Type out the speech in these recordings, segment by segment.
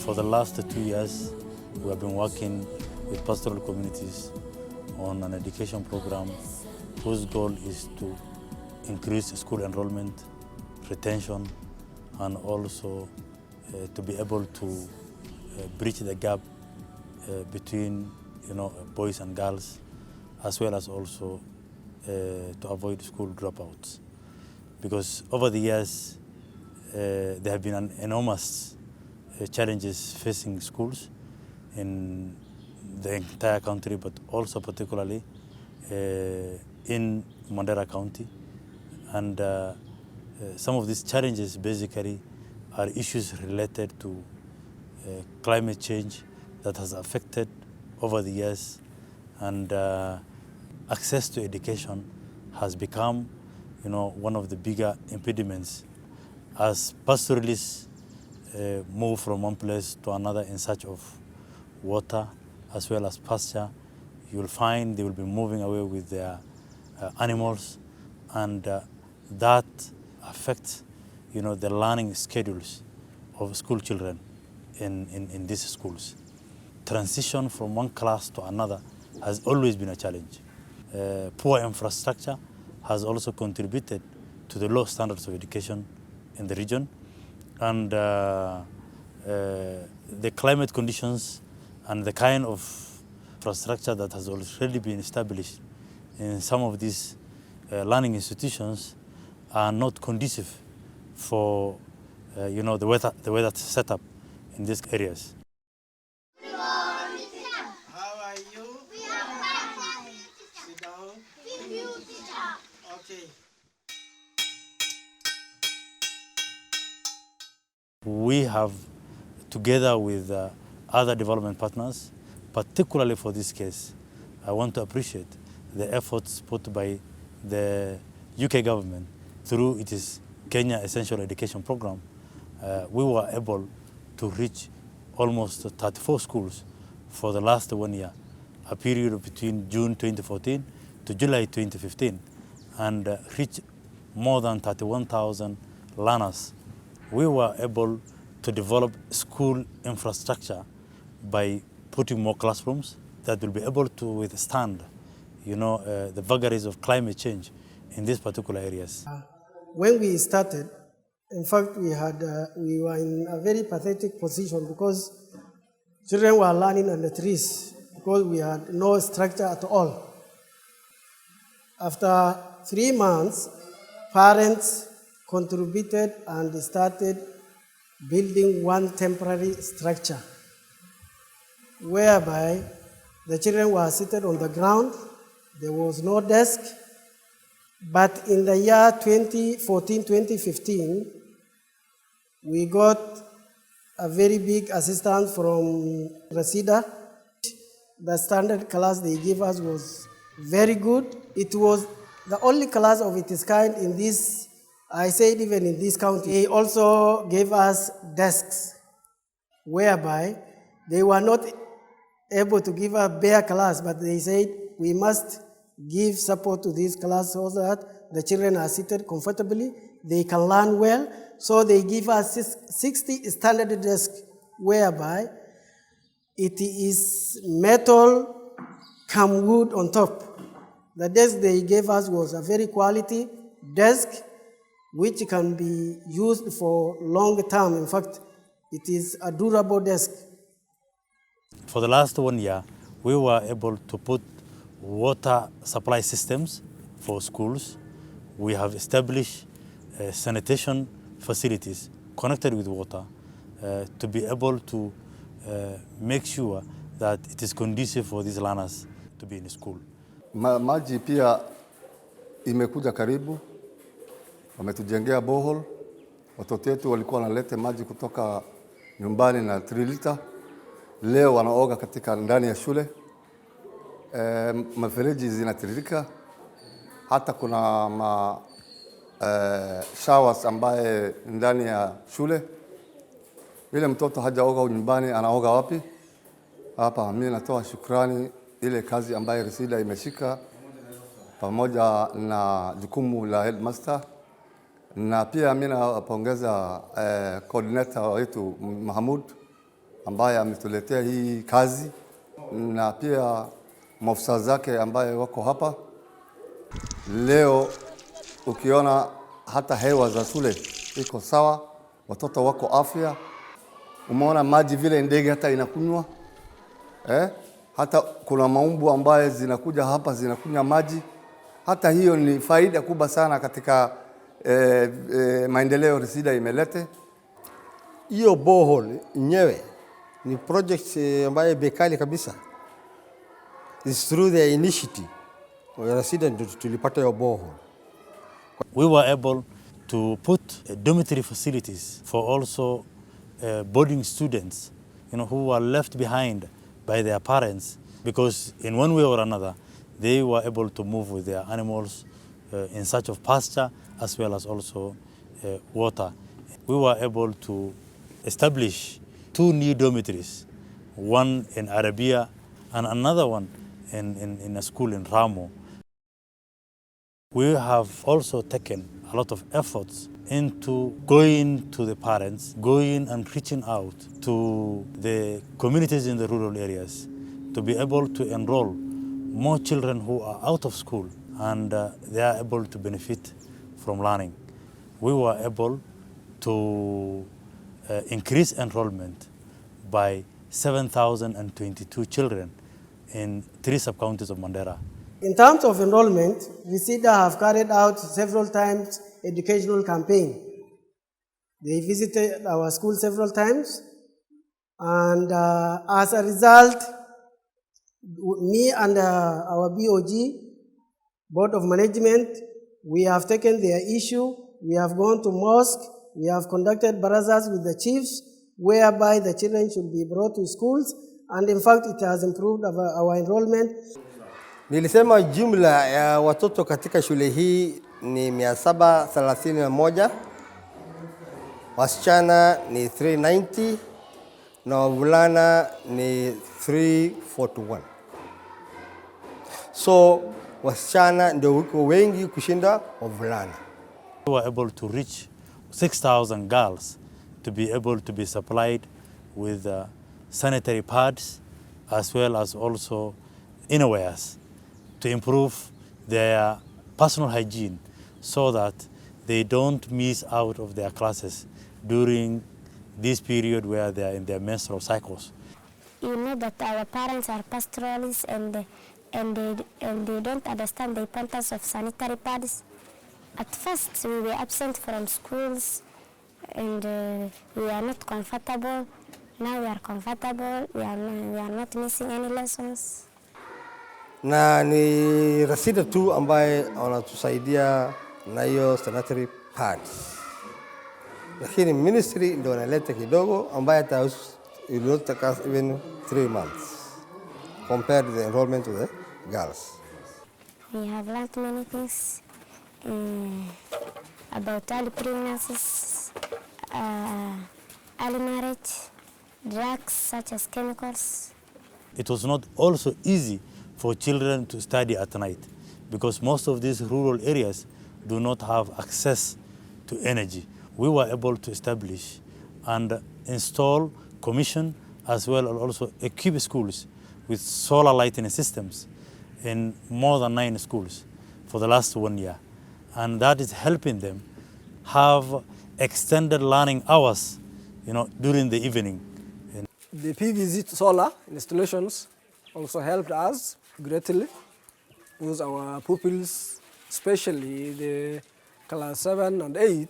For the last 2 years, we have been working with pastoral communities on an education program whose goal is to increase school enrollment, retention, and also to be able to bridge the gap between boys and girls, as well as also to avoid school dropouts. Because over the years, there have been enormous challenges facing schools in the entire country, but also particularly in Mandera County. And some of these challenges basically are issues related to climate change that has affected over the years, and access to education has become one of the bigger impediments as pastoralists move from one place to another in search of water as well as pasture. You'll find they will be moving away with their animals, and that affects the learning schedules of school children in these schools. Transition from one class to another has always been a challenge. Poor infrastructure has also contributed to the low standards of education in the region, and the climate conditions and the kind of infrastructure that has already been established in some of these learning institutions are not conducive for the weather setup in these areas. How are you? We are fine. Sit down. Thank you, teacher. Okay. We have, together with other development partners, particularly for this case, I want to appreciate the efforts put by the UK government through its Kenya Essential Education Program. We were able to reach almost 34 schools for the last 1 year, a period between June 2014 to July 2015, and reach more than 31,000 learners. We were able to develop school infrastructure by putting more classrooms that will be able to withstand the vagaries of climate change in these particular areas. When we started, in fact, we were in a very pathetic position because children were learning under trees because we had no structure at all. After 3 months, parents contributed and started building one temporary structure whereby the children were seated on the ground. There was no desk. But in the year 2014-2015, we got a very big assistance from Resida. The standard class they gave us was very good. It was the only class of its kind in this, I said even in this county. They also gave us desks whereby they were not able to give a bare class, but they said we must give support to this class so that the children are seated comfortably, they can learn well. So they give us 60 standard desks whereby it is metal, come wood on top. The desk they gave us was a very quality desk which can be used for long term. In fact, it is a durable desk. For the last 1 year, we were able to put water supply systems for schools. We have established sanitation facilities connected with water to be able to make sure that it is conducive for these learners to be in school. Maji pia imekuja karibu, wametujengea borehole. Watoto wetu walikuwa wanaleta maji kutoka nyumbani na 3 lita. Leo wanaoga katika ndani ya shule. Mafereji zinatiririka. Hata kuna showers ambaye ndani ya shule. Ile mtoto hajaoga nyumbani anaoga wapi? Hapa mimi natoa shukrani ile kazi ambaye Resida imeshika pamoja na jukumu la headmaster, na pia mimi napongeza coordinator wetu Mahmud ambaye ametuletea hii kazi na pia maafisa zake ambaye wako hapa. Leo ukiona hata hewa za shule iko sawa, watoto wako afya. Umeona maji vile ndege hata inakunywa. Hata kuna maumbu ambaye zinakuja hapa zinakunywa maji. Hata hiyo ni faida kubwa sana katika maendeleo Resida imelete. Hiyo borehole yenyewe ni project ambayo bekali kabisa. It's through the initiative Resida ndio tulipata hiyo borehole. We were able to put dormitory facilities for also boarding students, who were left behind by their parents, because in one way or another they were able to move with their animals in search of pasture as well as also water. We were able to establish 2 new dormitories, one in Arabia and another one in a school in Ramo. We have also taken a lot of efforts into going to the parents, going and reaching out to the communities in the rural areas to be able to enroll more children who are out of school and they are able to benefit from learning. We were able to increase enrollment by 7,022 children in 3 sub-counties of Mandera. In terms of enrollment, Resida have carried out several times educational campaign. They visited our school several times, and as a result, me and our BOG, Board of Management, we have taken their issue. We have gone to mosque. We have conducted barazas with the chiefs, whereby the children should be brought to schools, and in fact, it has improved our enrollment. Nilisema jumla ya watoto katika shule hii ni 731, wasichana ni 390 na wavulana ni 341. So wasichana ndio wako wengi kushinda wavulana. We were able to reach 6,000 girls to be able to be supplied with sanitary pads as well as also innerwears to improve their personal hygiene so that they don't miss out of their classes during this period where they are in their menstrual cycles. You know that our parents are pastoralists and they don't understand the importance of sanitary pads. At first we were absent from schools and we were not comfortable. Now we are comfortable, we are not missing any lessons. Na ni Resida tu ambaye wanatusaidia na hiyo sanitary pads. Lakini ministry ndio analeta kidogo ambaye it will take us even 3 months compared to the enrollment of the girls. We have learned many things about early pregnancies, early marriage, drugs such as chemicals. It was not also easy for children to study at night because most of these rural areas do not have access to energy. We were able to establish and install, commission, as well as also equip schools with solar lighting systems in more than 9 schools for the last 1 year. And that is helping them have extended learning hours, during the evening. The PVC solar installations also helped us greatly because our pupils, especially the class 7 and 8,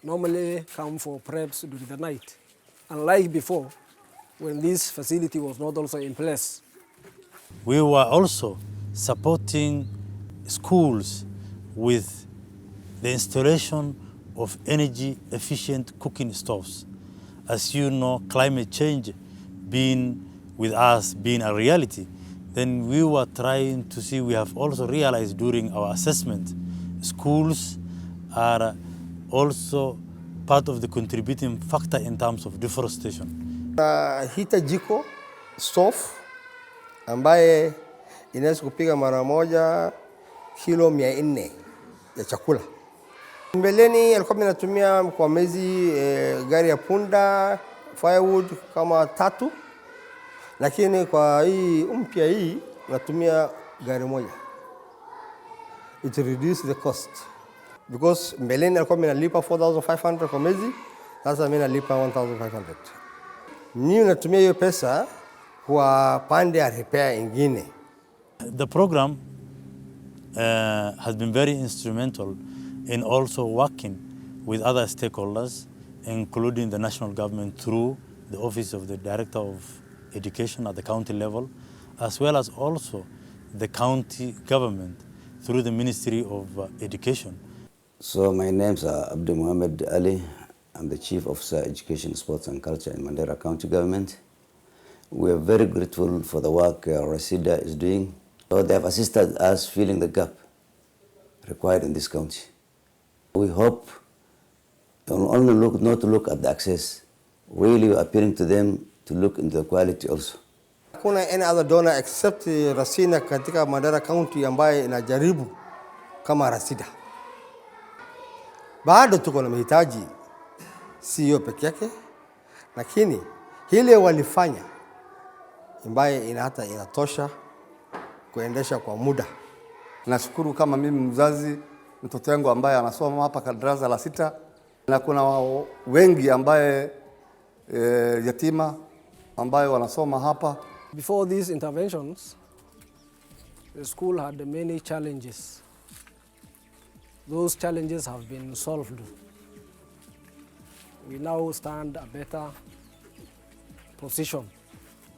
normally come for preps during the night, unlike before when this facility was not also in place. We were also supporting schools with the installation of energy-efficient cooking stoves. As you know, climate change being with us, being a reality, then we were trying to see, we have also realized during our assessment, schools are also part of the contributing factor in terms of deforestation. Hita jiko stove ambaye inaweza kupika mara moja kilo 400 ya chakula. Mbeleni alikuwa anatumia kwa mwezi gari ya punda firewood kama 3, lakini kwa hii mpya hii natumia gari moja. It reduce the cost because mbeleni alikuwa nalipa 4,500 kwa mwezi, sasa mimi nalipa 1,500. Mimi natumia hiyo pesa kwa pande ya repair ingine. The program has been very instrumental in also working with other stakeholders, including the national government through the Office of the Director of Education at the county level, as well as also the county government through the Ministry of Education. So my name's Abdul Muhammad Ali. I'm the Chief Officer Education, Sports and Culture in Mandera County Government. We are very grateful for the work Rasida is doing. So they have assisted us filling the gap required in this county. We hope only not to look at the access, really appealing to them to look into the quality also. Hakuna any other donor except Rasina katika Mandera County ambaye inajaribu kama Rasida. Bado tuko na mahitaji, sio peke yake, lakini hile walifanya ambaye hata inatosha kuendesha kwa muda. Nashukuru kama mimi mzazi, mtoto wangu ambaye anasoma hapa darasa la 6, na kuna wengi ambaye yatima ambaye wanasoma hapa. Before these interventions, the school had many challenges. Those challenges have been solved. We now stand a better position.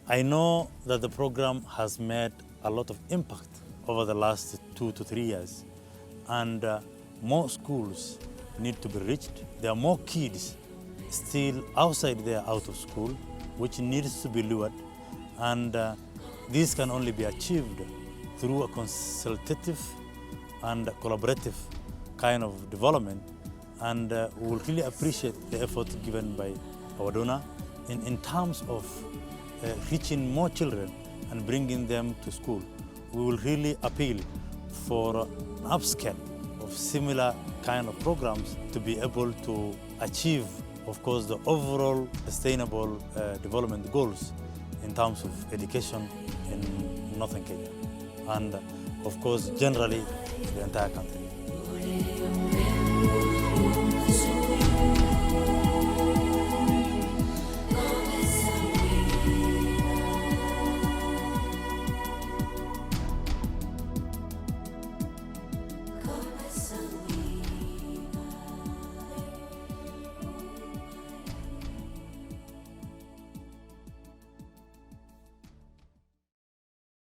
I know that the program has made a lot of impact over the last 2 to 3 years, and more schools need to be reached. There are more kids still outside there, out of school, which needs to be lured, and this can only be achieved through a consultative and collaborative kind of development, and we will really appreciate the effort given by our donor in terms of reaching more children and bringing them to school. We will really appeal for an upscale of similar kind of programs to be able to achieve, of course, the overall sustainable development goals in terms of education in Northern Kenya and, of course, generally the entire country.